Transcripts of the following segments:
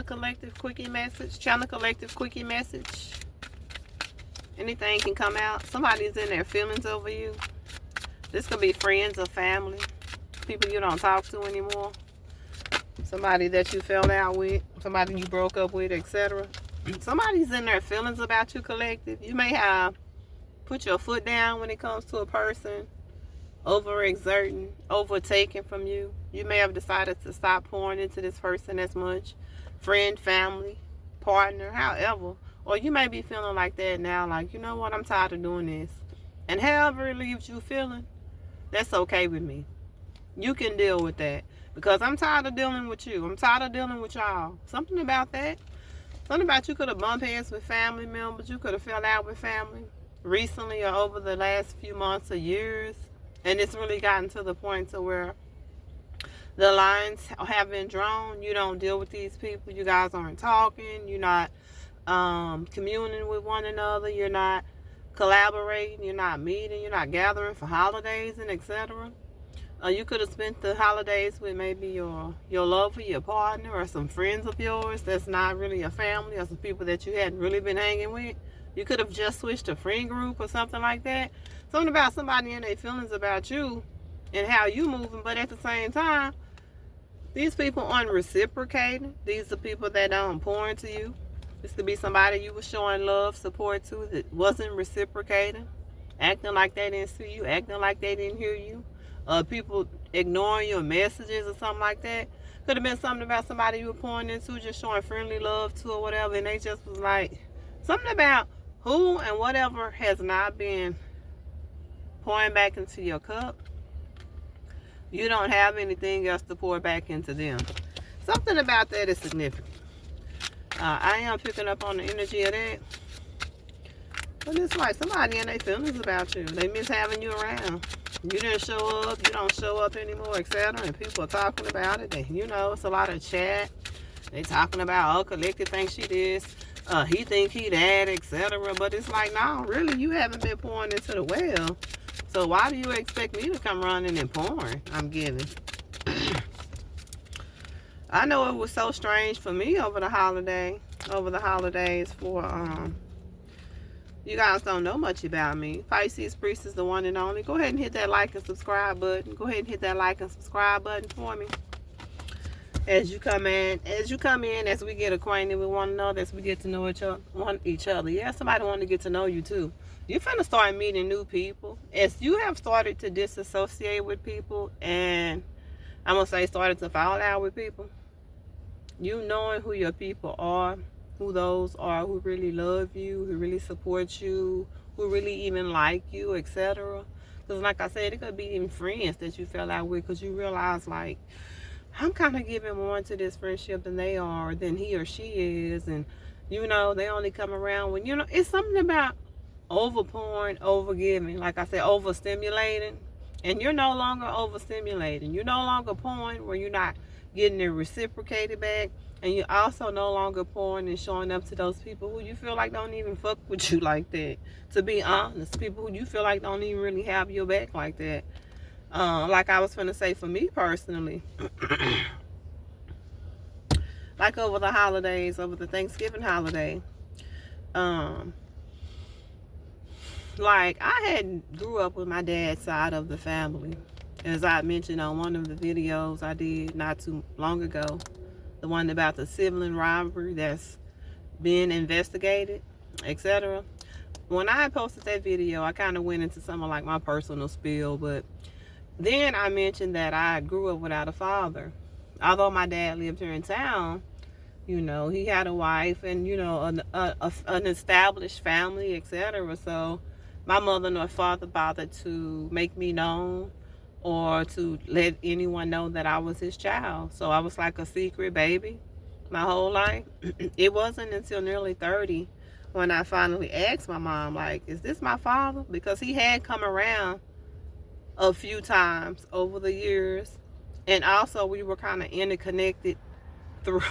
Collective Quickie message. Channel Collective Quickie message. Anything can come out. Somebody's in their feelings over you. This could be friends or family. People you don't talk to anymore. Somebody that you fell out with. Somebody you broke up with, etc. Somebody's in their feelings about you, Collective. You may have put your foot down when it comes to a person overexerting, overtaking from you. You may have decided to stop pouring into this person as much. Friend, family, partner, however. Or you may be feeling like that now, like, you know what, I'm tired of doing this. And however it leaves you feeling, that's okay with me. You can deal with that. Because I'm tired of dealing with you. I'm tired of dealing with y'all. Something about that. Something about you could have bumped heads with family members. You could have fell out with family recently or over the last few months or years. And it's really gotten to the point to where the lines have been drawn. You don't deal with these people. You guys aren't talking. You're not communing with one another. You're not collaborating. You're not meeting. You're not gathering for holidays and etc. You could have spent the holidays with maybe your lover, your partner, or some friends of yours that's not really a family, or some people that you hadn't really been hanging with. You could have just switched a friend group or something like that. Something about somebody and their feelings about you and how you moving, but at the same time, these people aren't reciprocating. These are people that don't pour into you. This could be somebody you were showing love, support to that wasn't reciprocating, acting like they didn't see you, acting like they didn't hear you. People ignoring your messages or something like that. Could have been something about somebody you were pouring into, just showing friendly love to or whatever, and they just was like, something about who and whatever has not been pouring back into your cup. You don't have anything else to pour back into them. Something about that is significant. I am picking up on the energy of that. But it's like somebody in their feelings about you. They miss having you around. You didn't show up, you don't show up anymore, etc. And people are talking about it. It's a lot of chat. They talking about, oh, Collective thinks she this, he think he that, etc. But it's like, no, really, you haven't been pouring into the well. So why do you expect me to come running and pouring? I'm giving. I know it was so strange for me over the holidays for you guys don't know much about me. Pisces Priest is the one and only. Go ahead and hit that like and subscribe button. Go ahead and hit that like and subscribe button for me. As you come in, as we get acquainted with one another, as we get to know each other. Yeah, somebody want to get to know you too. You're finna start meeting new people. As you have started to disassociate with people, and I'm gonna say started to fall out with people, you knowing who your people are, who those are who really love you, who really support you, who really even like you, etc. Because like I said, it could be even friends that you fell out with because you realize, like, I'm kind of giving more into this friendship than they are, than he or she is. And, they only come around when, it's something about overpouring, overgiving. Like I said, overstimulating. And you're no longer overstimulating. You're no longer pouring where you're not getting it reciprocated back. And you're also no longer pouring and showing up to those people who you feel like don't even fuck with you like that. To be honest, people who you feel like don't even really have your back like that. Like I was finna say, for me personally, like over the holidays, over the Thanksgiving holiday, like I grew up with my dad's side of the family. As I mentioned on one of the videos I did not too long ago, the one about the sibling rivalry that's being investigated, etc. When I posted that video, I kind of went into some of like my personal spiel, but then I mentioned that I grew up without a father. Although my dad lived here in town, he had a wife and, an established family, etc. So my mother nor father bothered to make me known or to let anyone know that I was his child. So I was like a secret baby my whole life. It wasn't until nearly 30 when I finally asked my mom, like, is this my father? Because he had come around a few times over the years. And also we were kind of interconnected through,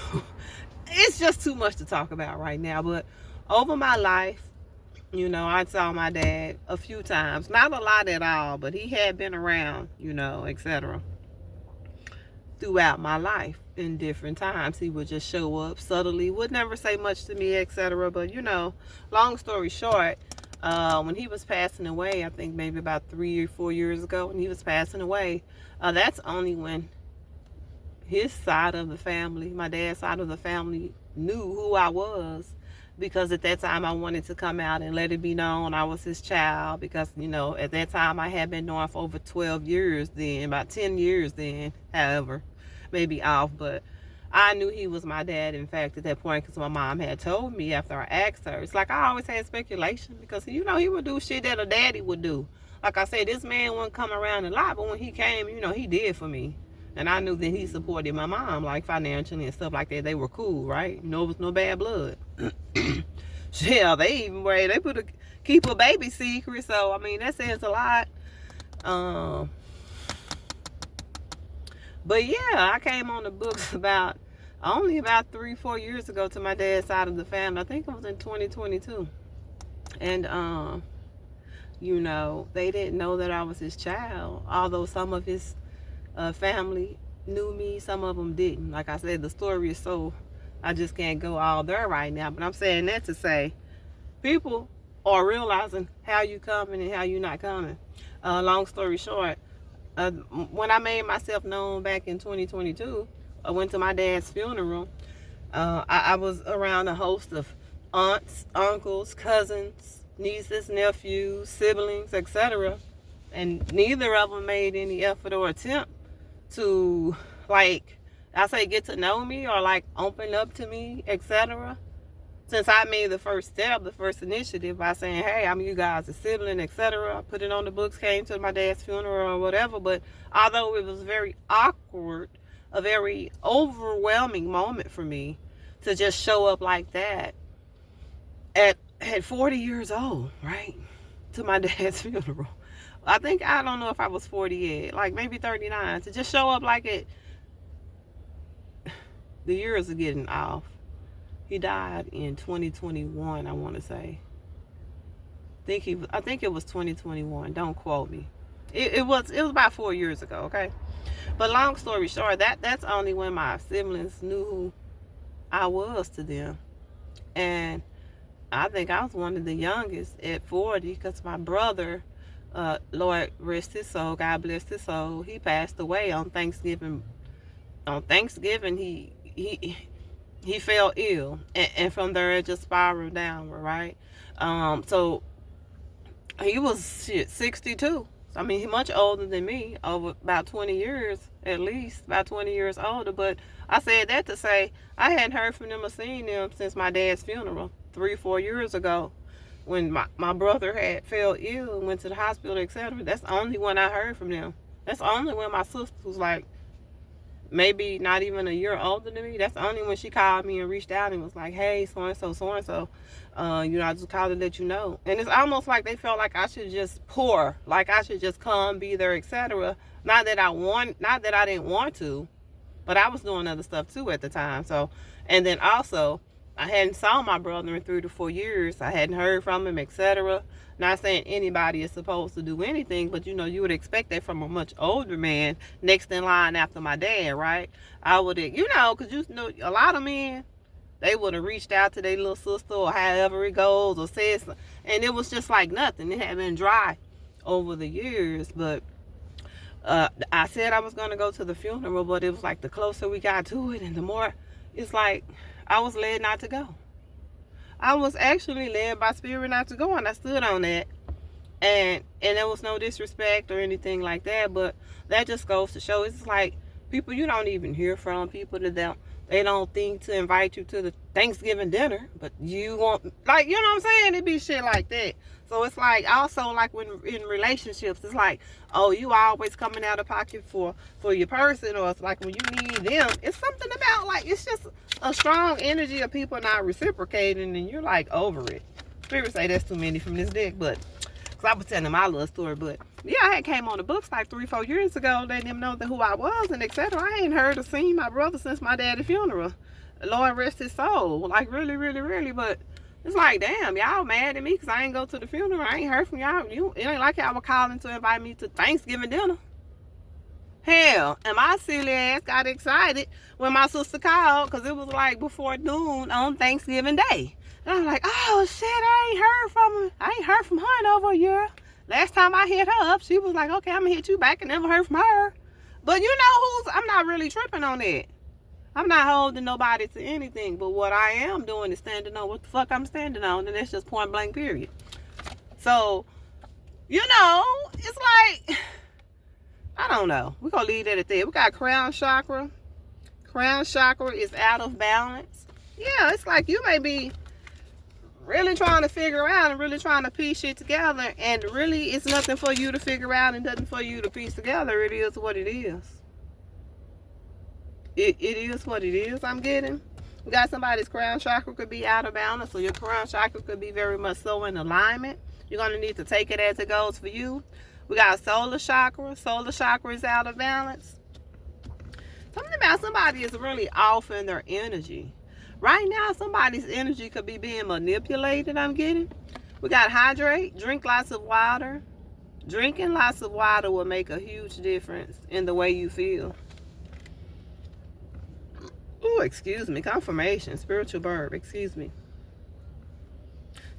it's just too much to talk about right now. But over my life, I saw my dad a few times. Not a lot at all, but he had been around, etc. throughout my life in different times. He would just show up subtly, would never say much to me, etc. But you know, long story short, when he was passing away, I think maybe about 3 or 4 years ago, when he was passing away, that's only when his side of the family, my dad's side of the family, knew who I was, because at that time I wanted to come out and let it be known I was his child, because you know, at that time I had been knowing for over 12 years then, about 10 years then, however, maybe off, but I knew he was my dad, in fact, at that point, because my mom had told me after I asked her. It's like I always had speculation, because you know, he would do shit that a daddy would do. Like I said, this man wouldn't come around a lot, but when he came, you know, he did for me. And I knew that he supported my mom, like financially and stuff like that. They were cool, right? You know, it was no bad blood. Yeah, they even were, they put keep a baby secret. So, I mean, that says a lot. But yeah, I came on the books only about 3-4 years ago to my dad's side of the family. I think it was in 2022. And, you know, they didn't know that I was his child, although some of his family knew me, some of them didn't. Like I said, the story is so, I just can't go all there right now, but I'm saying that to say people are realizing how you coming and how you not coming. Long story short, when I made myself known back in 2022, I went to my dad's funeral. I was around a host of aunts, uncles, cousins, nieces, nephews, siblings, etc. And neither of them made any effort or attempt to, like, I say, get to know me or like open up to me, etc. Since I made the first step, the first initiative by saying, hey, I'm you guys' a sibling, etc. I put it on the books, came to my dad's funeral or whatever. But although it was very awkward, a very overwhelming moment for me to just show up like that at 40 years old, right, to my dad's funeral. I don't know if I was 40 yet, like maybe 39, to just show up like it. The years are getting off. He died in 2021, I want to say. I think it was 2021. Don't quote me. It was about 4 years ago, okay? But long story short, that's only when my siblings knew who I was to them. And I think I was one of the youngest at 40, because my brother, Lord rest his soul, God bless his soul, he passed away on Thanksgiving. On Thanksgiving, he fell ill, and from there it just spiraled downward, right? So he was 62. I mean, he's much older than me, over about 20 years, at least, about 20 years older. But I said that to say I hadn't heard from them or seen them since my dad's funeral 3-4 years ago, when my brother had fell ill and went to the hospital, etc. That's the only when I heard from them. That's the only when my sister was like, maybe not even a year older than me. That's only when she called me and reached out and was like, hey, so-and-so, so-and-so, you know, I just called to let you know. And it's almost like they felt like I should just pour, like I should just come, be there, etc. Not that I didn't want to, but I was doing other stuff too at the time. So, and then also, I hadn't saw my brother in 3 to 4 years. I hadn't heard from him, etc. Not saying anybody is supposed to do anything, but you know, you would expect that from a much older man, next in line after my dad, right? I would, you know, because you know, a lot of men, they would have reached out to their little sister or however it goes, or said something, and it was just like nothing. It had been dry over the years. But I said I was going to go to the funeral, but it was like the closer we got to it and the more, it's like I was led not to go. I was actually led by spirit not to go, and I stood on that. And there was no disrespect or anything like that, but that just goes to show, it's like people you don't even hear from, people that they don't think to invite you to the Thanksgiving dinner, but you want, like, you know what I'm saying? It be shit like that. So it's like, also like when in relationships, it's like, oh, you always coming out of pocket for your person, or it's like when you need them, it's something about, like, it's just a strong energy of people not reciprocating, and you're like over it. Spirit say that's too many from this deck, but because I was telling my little story. But yeah, I had came on the books like 3-4 years ago, letting them know that who I was and etc. I ain't heard or seen my brother since my daddy's funeral. Lord rest his soul. Like really, really, really. But it's like, damn, y'all mad at me because I ain't go to the funeral. I ain't heard from y'all. It ain't like y'all were calling to invite me to Thanksgiving dinner. Hell, and my silly ass got excited when my sister called because it was like before noon on Thanksgiving Day. And I was like, oh shit, I ain't heard from her in over a year. Last time I hit her up, she was like, okay, I'm gonna hit you back, and never heard from her. But you know I'm not really tripping on that. I'm not holding nobody to anything, but what I am doing is standing on what the fuck I'm standing on, and that's just point blank period. So, you know, it's like, I don't know. We're going to leave that at that. We got crown chakra. Crown chakra is out of balance. Yeah, it's like you may be really trying to figure out and really trying to piece shit together, and really it's nothing for you to figure out and nothing for you to piece together. It is what it is. It is what it is. I'm getting. We got somebody's crown chakra could be out of balance, so your crown chakra could be very much so in alignment. You're going to need to take it as it goes for you. We got solar chakra. Solar chakra is out of balance. Something about somebody is really off in their energy. Right now, somebody's energy could be being manipulated, I'm getting. We got hydrate. Drink lots of water. Drinking lots of water will make a huge difference in the way you feel. Ooh, excuse me. Confirmation. Spiritual verb. Excuse me.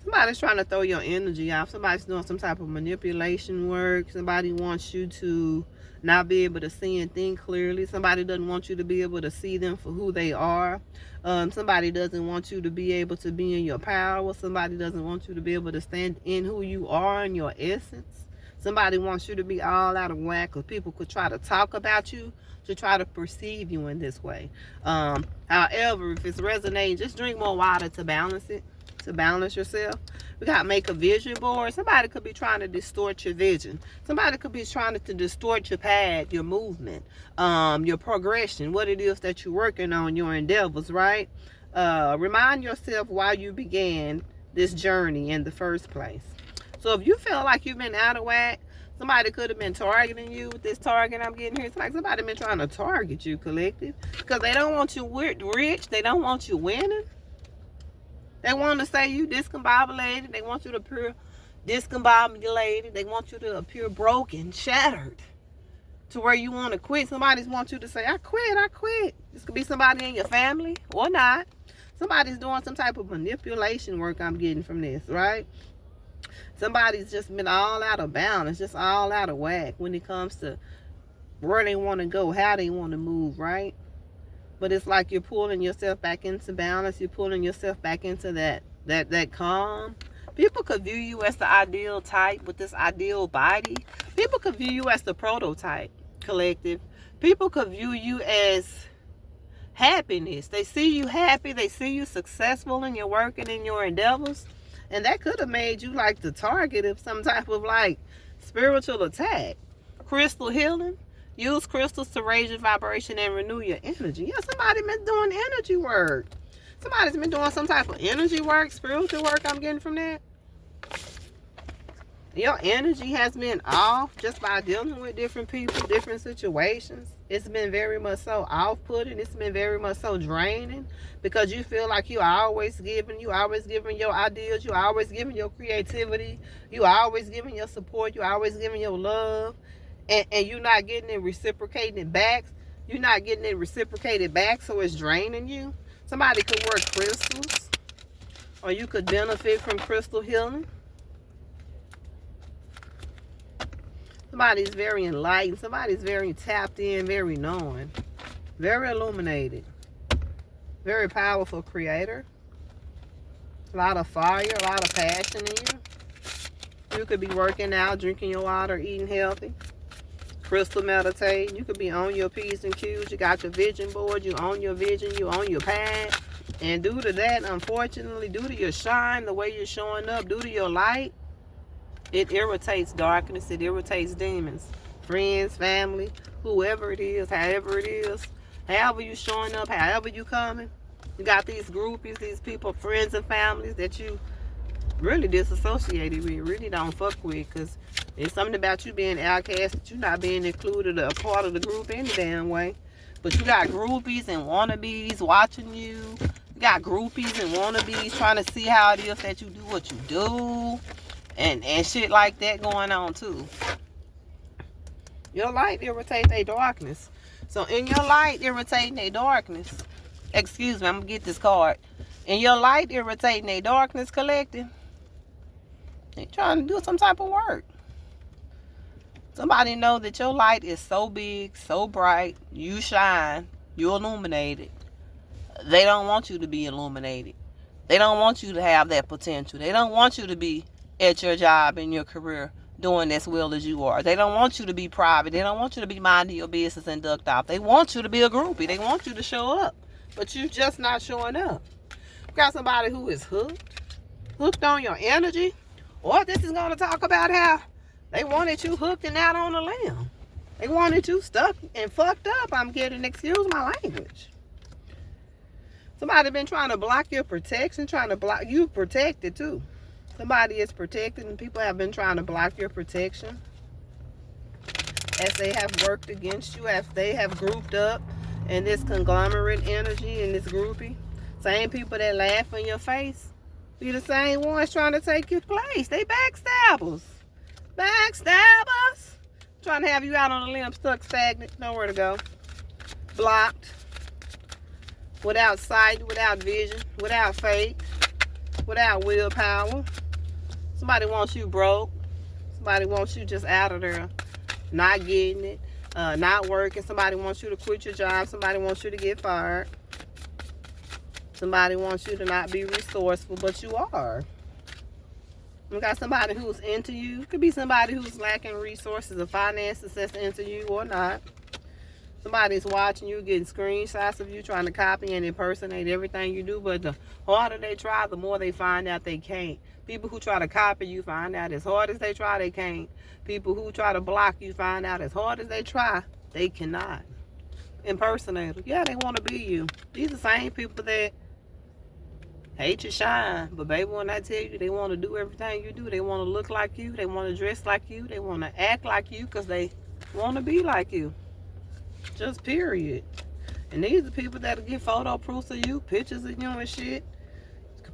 Somebody's trying to throw your energy off. Somebody's doing some type of manipulation work. Somebody wants you to not be able to see and think clearly. Somebody doesn't want you to be able to see them for who they are. Somebody doesn't want you to be able to be in your power. Somebody doesn't want you to be able to stand in who you are and your essence. Somebody wants you to be all out of whack, because people could try to talk about you to try to perceive you in this way. However, if it's resonating, just drink more water to balance it, to balance yourself. We got make a vision board. Somebody could be trying to distort your vision. Somebody could be trying to distort your path, your movement, your progression, what it is that you're working on, your endeavors, right? Remind yourself why you began this journey in the first place. So if you feel like you've been out of whack, somebody could have been targeting you with this target I'm getting here. It's like somebody been trying to target you, collective, because they don't want you rich. They don't want you winning. They want to say you discombobulated. They want you to appear discombobulated. They want you to appear broken, shattered, to where you want to quit. Somebody wants you to say, I quit. This could be somebody in your family or not. Somebody's doing some type of manipulation work I'm getting from this, right? Somebody's just been all out of balance, just all out of whack when it comes to where they want to go, how they want to move, right? But it's like you're pulling yourself back into balance. You're pulling yourself back into that calm. People could view you as the ideal type with this ideal body. People could view you as the prototype, collective. People could view you as happiness. They see you happy. They see you successful in your work and in your endeavors. And that could have made you like the target of some type of like spiritual attack. Crystal healing. Use crystals to raise your vibration and renew your energy. Yeah, somebody been doing energy work. Somebody's been doing some type of energy work, spiritual work I'm getting from that. Your energy has been off just by dealing with different people, different situations. It's been very much so off-putting. It's been very much so draining, because you feel like you always giving your ideas, you always giving your creativity, you always giving your support, you always giving your love, and you're not getting it reciprocated back. You're not getting it reciprocated back, so it's draining you. Somebody could work crystals, or you could benefit from crystal healing. Somebody's very enlightened. Somebody's very tapped in, very knowing, very illuminated, very powerful creator. A lot of fire, a lot of passion in you. You could be working out, drinking your water, eating healthy, crystal meditating. You could be on your P's and Q's. You got your vision board. You own your vision. You own your path. And due to that, unfortunately, due to your shine, the way you're showing up, due to your light, it irritates darkness. It irritates demons, friends, family, whoever it is, however it is, however you showing up, however you coming. You got these groupies, these people, friends and families that you really disassociated with, really don't fuck with, because it's something about you being outcast that you're not being included or a part of the group any damn way. But you got groupies and wannabes watching you. You got groupies and wannabes trying to see how it is that you do what you do. And shit like that going on too. Your light irritates their darkness. So in your light irritating their darkness, excuse me, I'm going to get this card. In your light irritating their darkness collecting, they trying to do some type of work. Somebody know that your light is so big, so bright, you shine, you illuminated. They don't want you to be illuminated. They don't want you to have that potential. They don't want you to be at your job in your career doing as well as you are. They don't want you to be private. They don't want you to be minding your business and ducked off. They want you to be a groupie. They want you to show up. But you're just not showing up. You got somebody who is hooked on your energy. Or this is going to talk about how they wanted you hooked and out on a limb. They wanted you stuck and fucked up. I'm getting, excuse my language. Somebody been trying to block your protection, trying to block you protected too. Somebody is protected and people have been trying to block your protection as they have worked against you, as they have grouped up in this conglomerate energy, in this groupie. Same people that laugh in your face be the same ones trying to take your place. They backstabbers. Backstabbers. Trying to have you out on a limb, stuck, stagnant, nowhere to go. Blocked. Without sight, without vision, without faith, without willpower. Somebody wants you broke. Somebody wants you just out of there, not getting it, not working. Somebody wants you to quit your job. Somebody wants you to get fired. Somebody wants you to not be resourceful, but you are. You got somebody who's into you. Could be somebody who's lacking resources or finances that's into you or not. Somebody's watching you, getting screenshots of you, trying to copy and impersonate everything you do. But the harder they try, the more they find out they can't. People who try to copy you find out as hard as they try, they can't. People who try to block you find out as hard as they try, they cannot. Impersonators. Yeah, they want to be you. These are the same people that hate your shine. But baby, when I tell you they want to do everything you do, they want to look like you, they want to dress like you, they want to act like you because they want to be like you. Just period. And these are people that'll get photo proofs of you, pictures of you and shit.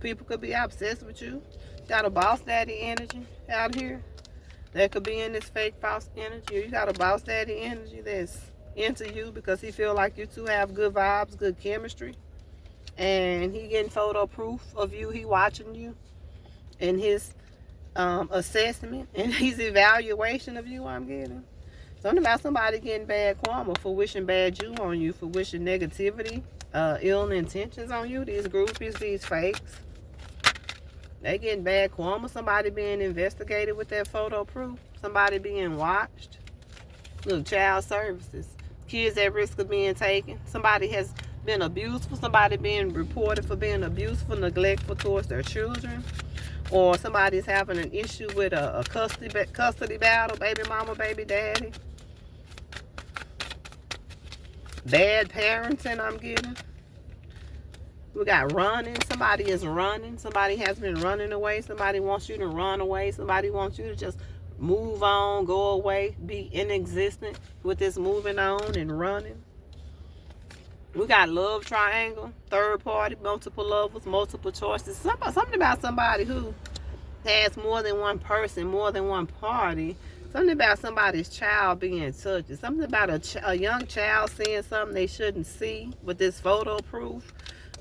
People could be obsessed with you. Got a boss daddy energy out here that could be in this fake false energy. Or you got a boss daddy energy that's into you because he feel like you two have good vibes, good chemistry. And he getting photo proof of you. He watching you in his assessment and his evaluation of you. I'm getting something about somebody getting bad karma for wishing bad you on you, for wishing negativity, ill intentions on you. These groupies, these fakes, they getting bad karma. Somebody being investigated with that photo proof. Somebody being watched. Look, child services. Kids at risk of being taken. Somebody has been abused. Somebody being reported for being abuseful, neglectful towards their children. Or somebody's having an issue with a custody battle. Baby mama, baby daddy. Bad parenting I'm getting. We got running. Somebody is running. Somebody has been running away. Somebody wants you to run away. Somebody wants you to just move on, go away, be inexistent with this moving on and running. We got love triangle, third party, multiple lovers, multiple choices. Something about somebody who has more than one person, more than one party. Something about somebody's child being touched. Something about a young child seeing something they shouldn't see with this photo proof.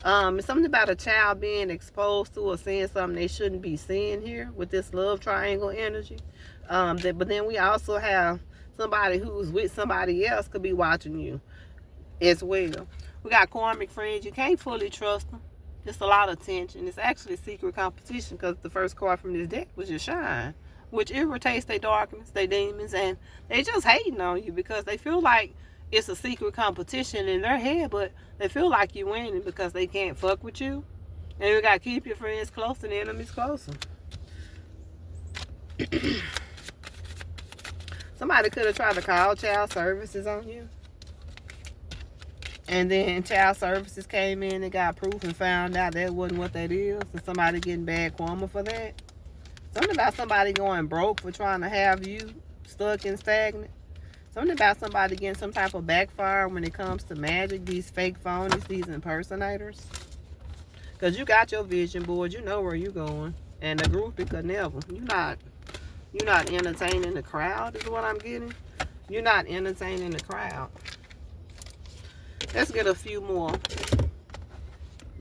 Something about a child being exposed to or seeing something they shouldn't be seeing here with this love triangle energy. But then we also have somebody who's with somebody else could be watching you as well. We got karmic friends. You can't fully trust them. It's a lot of tension. It's actually secret competition because the first card from this deck was your shine, which irritates their darkness, their demons, and they just hating on you because they feel like it's a secret competition in their head, but they feel like you're winning because they can't fuck with you. And you got to keep your friends close and enemies closer. Somebody could have tried to call child services on you. And then child services came in and got proof and found out that wasn't what that is. And somebody getting bad karma for that. Something about somebody going broke for trying to have you stuck and stagnant. Something about somebody getting some type of backfire when it comes to magic. These fake phonies, these impersonators. Because you got your vision board. You know where you're going. And the groupie could never. You're not entertaining the crowd is what I'm getting. You're not entertaining the crowd. Let's get a few more.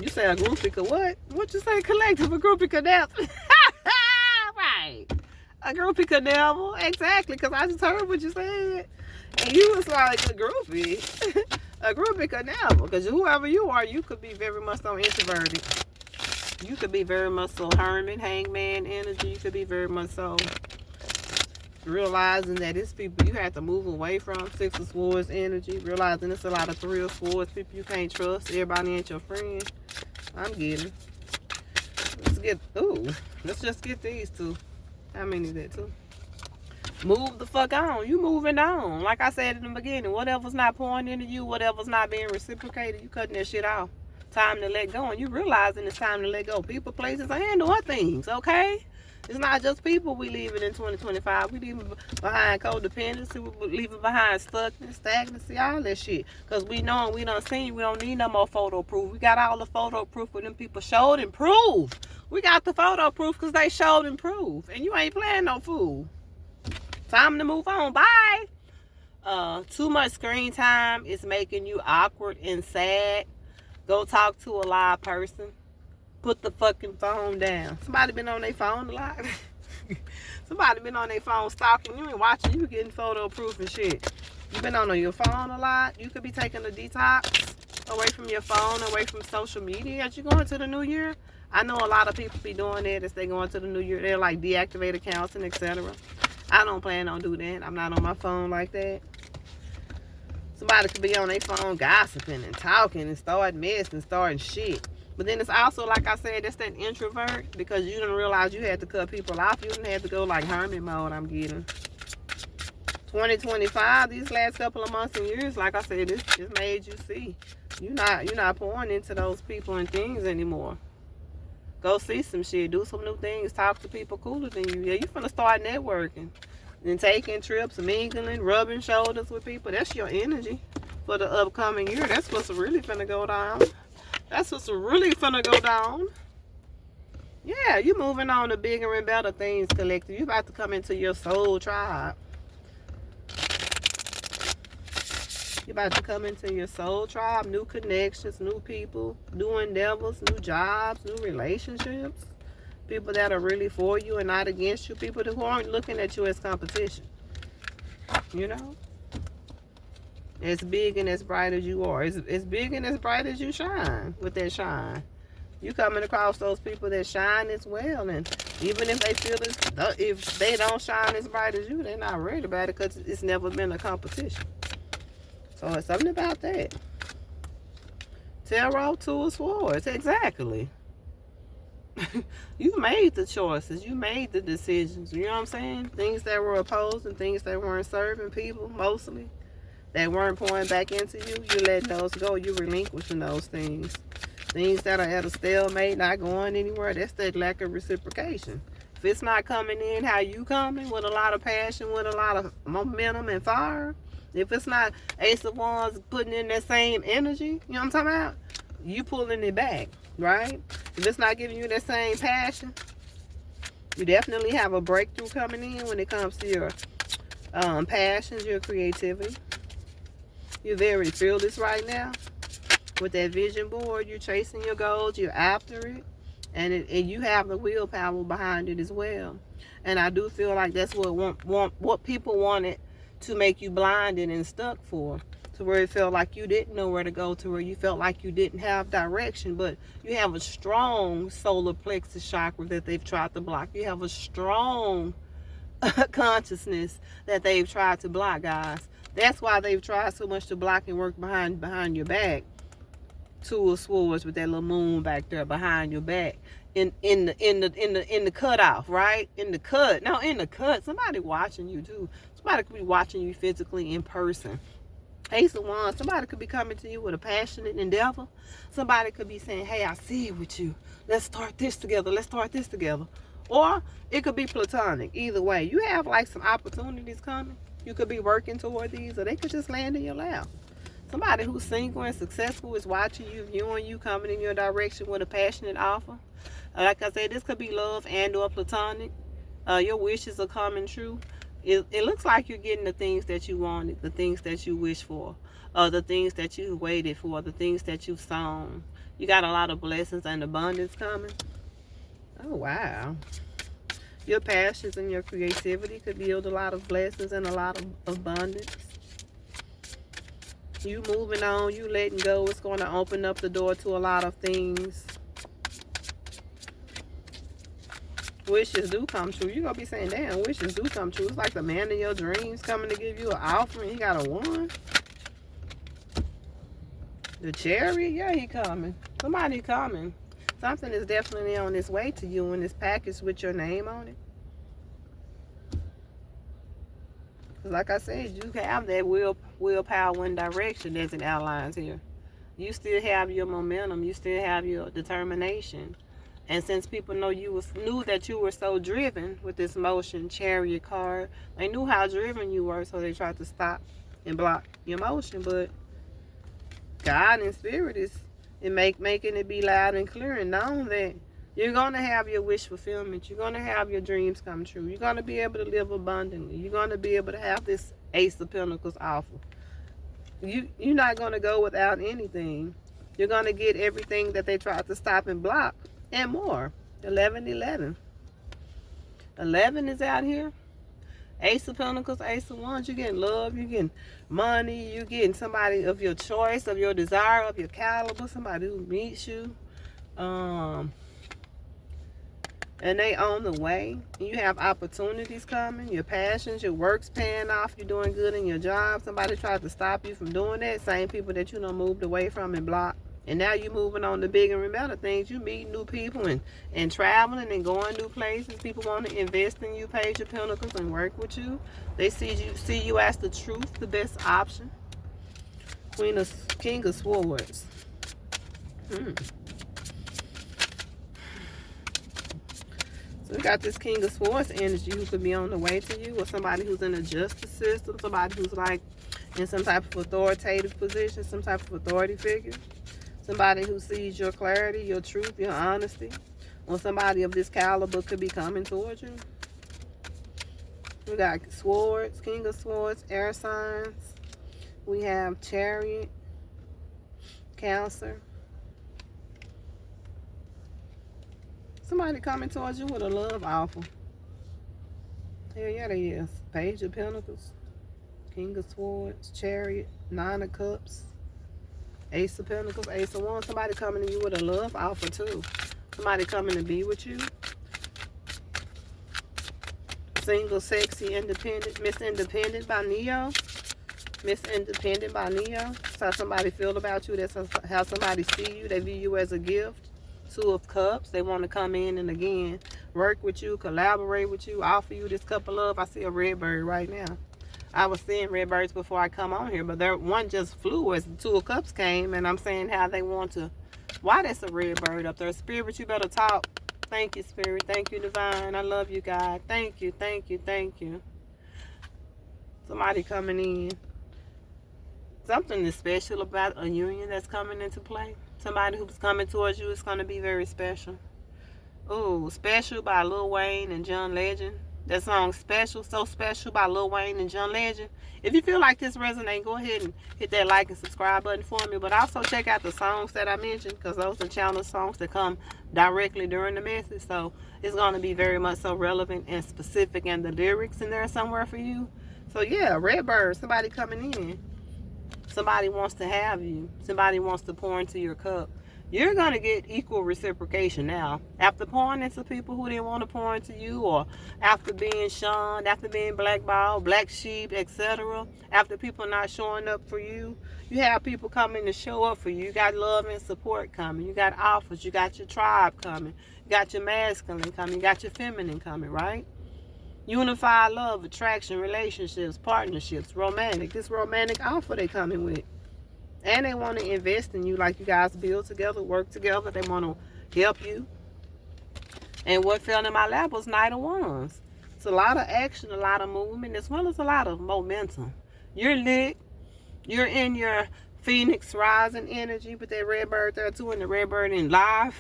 You say a groupie could what? What you say? Collective? A groupie could never. Right. A groupie could never. Exactly, because I just heard what you said. And you was like a groupie. A groupie could never. Because whoever you are, you could be very much so introverted. You could be very much so hermit, hangman energy. You could be very much so realizing that it's people you have to move away from. Six of Swords energy. Realizing it's a lot of Three of Swords. People you can't trust. Everybody ain't your friend. I'm getting. Let's just get these two. How many is that, two? Move the fuck on. You moving on. Like I said in the beginning, whatever's not pouring into you, whatever's not being reciprocated, you cutting that shit off. Time to let go. And you realizing it's time to let go. People, places, and doing things, okay? It's not just people we leaving in 2025. We leaving behind codependency. We leaving behind stuckness, stagnancy, all that shit. Because we know and we done seen we don't need no more photo proof. We got all the photo proof where them people showed and proved. We got the photo proof because they showed and proved. And you ain't playing no fool. Time to move on. Bye. Too much screen time is making you awkward and sad. Go talk to a live person. Put the fucking phone down. Somebody been on their phone a lot. Somebody been on their phone stalking you and watching you getting photo proof and shit. You been on your phone a lot. You could be taking a detox away from your phone, away from social media as you go into the new year. I know a lot of people be doing that as they go into the new year. They're like deactivate accounts and etc. I don't plan on doing that. I'm not on my phone like that. Somebody could be on their phone gossiping and talking and start mess and starting shit. But then it's also, like I said, that's that introvert because you didn't realize you had to cut people off. You didn't have to go like hermit mode, I'm getting. 2025, these last couple of months and years, like I said, this just made you see. You're not pouring into those people and things anymore. Go see some shit. Do some new things. Talk to people cooler than you. Yeah, you finna start networking. And taking trips, mingling, rubbing shoulders with people. That's your energy for the upcoming year. That's what's really finna go down. That's what's really finna go down. Yeah, you moving on to bigger and better things, collective. You about to come into your soul tribe. You about to come into your soul tribe. New connections, new people, new endeavors, new jobs, new relationships. People that are really for you and not against you. People who aren't looking at you as competition. You know? As big and as bright as you are. As big and as bright as you shine with that shine. You coming across those people that shine as well. And even if they feel if they don't shine as bright as you, they're not worried about it because it's never been a competition. So it's something about that. Tarot, Two of Swords. Exactly. You made the choices. You made the decisions. You know what I'm saying? Things that were opposed and things that weren't serving people, mostly. That weren't pouring back into you. You letting those go. You relinquishing those things. Things that are at a stalemate, not going anywhere. That's that lack of reciprocation. If it's not coming in how you coming, with a lot of passion, with a lot of momentum and fire. If it's not Ace of Wands putting in that same energy, you know what I'm talking about? You pulling it back, right? If it's not giving you that same passion, you definitely have a breakthrough coming in when it comes to your passions, your creativity. You're very fearless right now. With that vision board, you're chasing your goals, you're after it, and you have the willpower behind it as well. And I do feel like that's what people wanted to make you blinded and stuck for, to where it felt like you didn't know where to go, to where you felt like you didn't have direction. But you have a strong solar plexus chakra that they've tried to block. You have a strong consciousness that they've tried to block, guys. That's why they've tried so much to block and work behind your back. Two of Swords with that little moon back there behind your back. In the cutoff, right? In the cut. Somebody watching you too. Somebody could be watching you physically in person. Ace of Wands, somebody could be coming to you with a passionate endeavor. Somebody could be saying, hey, I see it with you. Let's start this together. Let's start this together. Or it could be platonic. Either way, you have like some opportunities coming. You could be working toward these, or they could just land in your lap. Somebody who's single and successful is watching you, viewing you, coming in your direction with a passionate offer. Like I said, this could be love and or platonic. Your wishes are coming true. It looks like you're getting the things that you wanted, the things that you wish for, the things that you waited for, the things that you've sown. You got a lot of blessings and abundance coming. Oh, wow. Your passions and your creativity could yield a lot of blessings and a lot of abundance. You moving on, you letting go, it's going to open up the door to a lot of things. Wishes do come true. You're going to be saying, damn, wishes do come true. It's like the man of your dreams coming to give you an offering. He got a one. The Chariot, yeah, he coming. Somebody coming. Something is definitely on its way to you in this package with your name on it. Like I said, you have that willpower and direction as it outlines here. You still have your momentum. You still have your determination. And since people knew that you were so driven with this motion Chariot card, they knew how driven you were, so they tried to stop and block your motion. But God and Spirit is making it be loud and clear and known that you're going to have your wish fulfillment. You're going to have your dreams come true. You're going to be able to live abundantly. You're going to be able to have this Ace of Pentacles offer. You're not going to go without anything. You're going to get everything that they tried to stop and block and more. 1111. 11 is out here. Ace of Pentacles, Ace of Wands. You're getting love. You're getting money. You're getting somebody of your choice, of your desire, of your caliber. Somebody who meets you. And they on the way. You have opportunities coming. Your passions, your work's paying off. You're doing good in your job. Somebody tried to stop you from doing that. Same people that you done moved away from and blocked. And now you're moving on to bigger and better things. You meet new people and traveling and going new places. People want to invest in you, Page of Pentacles, and work with you. They see you as the truth, the best option. King of Swords. So we got this King of Swords energy who could be on the way to you, or somebody who's in the justice system, somebody who's like in some type of authoritative position, some type of authority figure. Somebody who sees your clarity, your truth, your honesty. Or somebody of this caliber could be coming towards you. We got Swords, King of Swords, air signs. We have Chariot, Cancer. Somebody coming towards you with a love offer. Hell yeah, there is. Page of Pentacles, King of Swords, Chariot, Nine of Cups. Ace of Pentacles, Ace of Wands. Somebody coming to you with a love offer too. Somebody coming to be with you. Single, sexy, independent. Miss Independent by Neo. Miss Independent by Neo. That's how somebody feel about you. That's how somebody see you. They view you as a gift. Two of Cups. They want to come in and again work with you, collaborate with you, offer you this cup of love. I see a red bird right now. I was seeing red birds before I come on here, but one just flew as the Two of Cups came, and I'm saying how they want to. Why that's a red bird up there? Spirit, you better talk. Thank you, Spirit. Thank you, Divine. I love you, God. Thank you, thank you, thank you. Somebody coming in. Something is special about a union that's coming into play. Somebody who's coming towards you is going to be very special. Ooh, Special by Lil Wayne and John Legend. That song Special, So Special by Lil Wayne and John Legend. If you feel like this resonates, go ahead and hit that like and subscribe button for me. But also check out the songs that I mentioned, because those are channel songs that come directly during the message. So it's going to be very much so relevant and specific, and the lyrics in there somewhere for you. So yeah, Redbird, somebody coming in. Somebody wants to have you. Somebody wants to pour into your cup. You're going to get equal reciprocation now. After pouring into people who didn't want to pour into you, or after being shunned, after being blackballed, black sheep, etc. After people not showing up for you, you have people coming to show up for you. You got love and support coming. You got offers. You got your tribe coming. You got your masculine coming. You got your feminine coming, right? Unified love, attraction, relationships, partnerships, romantic. This romantic offer they coming with. And they want to invest in you, like you guys build together, work together. They want to help you. And what fell in my lap was Knight of Wands. It's a lot of action, a lot of movement, as well as a lot of momentum. You're lit. You're in your Phoenix rising energy with that Redbird there too, and the Redbird in live.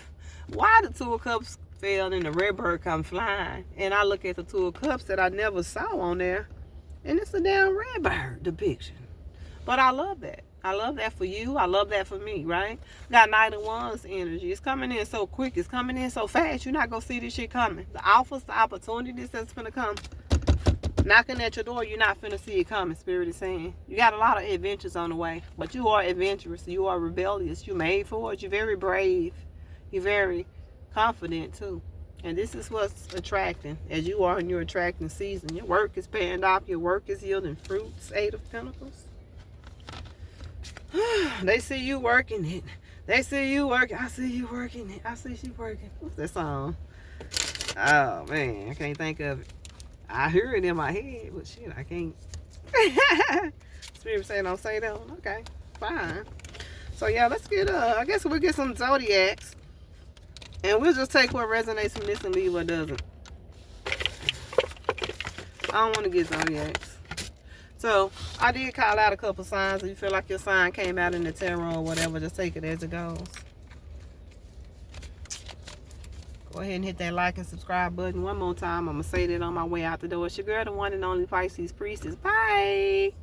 Why the Two of Cups fell and the red bird come flying. And I look at the Two of Cups that I never saw on there, and it's a damn red bird depiction. But I love that. I love that for you. I love that for me, right? Got Knight of Wands energy. It's coming in so quick. It's coming in so fast. You're not going to see this shit coming. The offers, the opportunities that's going to come knocking at your door, you're not finna see it coming. Spirit is saying you got a lot of adventures on the way, but you are adventurous. You are rebellious. You're made for it. You're very brave. You're very confident too. And this is what's attracting. As you are in your attracting season, your work is paying off. Your work is yielding fruits. 8 of Pentacles. They see you working it. They see you working. I see you working it. I see you working. What's that song? Oh man, I can't think of it. I hear it in my head, but shit, I can't. Spirit saying don't say that one. Okay, fine. So yeah, let's get I guess we'll get some zodiacs, and we'll just take what resonates from this and leave what doesn't. I don't want to get zodiacs. So I did call out a couple signs. If you feel like your sign came out in the tarot or whatever, just take it as it goes. Go ahead and hit that like and subscribe button one more time. I'm going to say that on my way out the door. It's your girl, the one and only Pisces Priestess. Bye.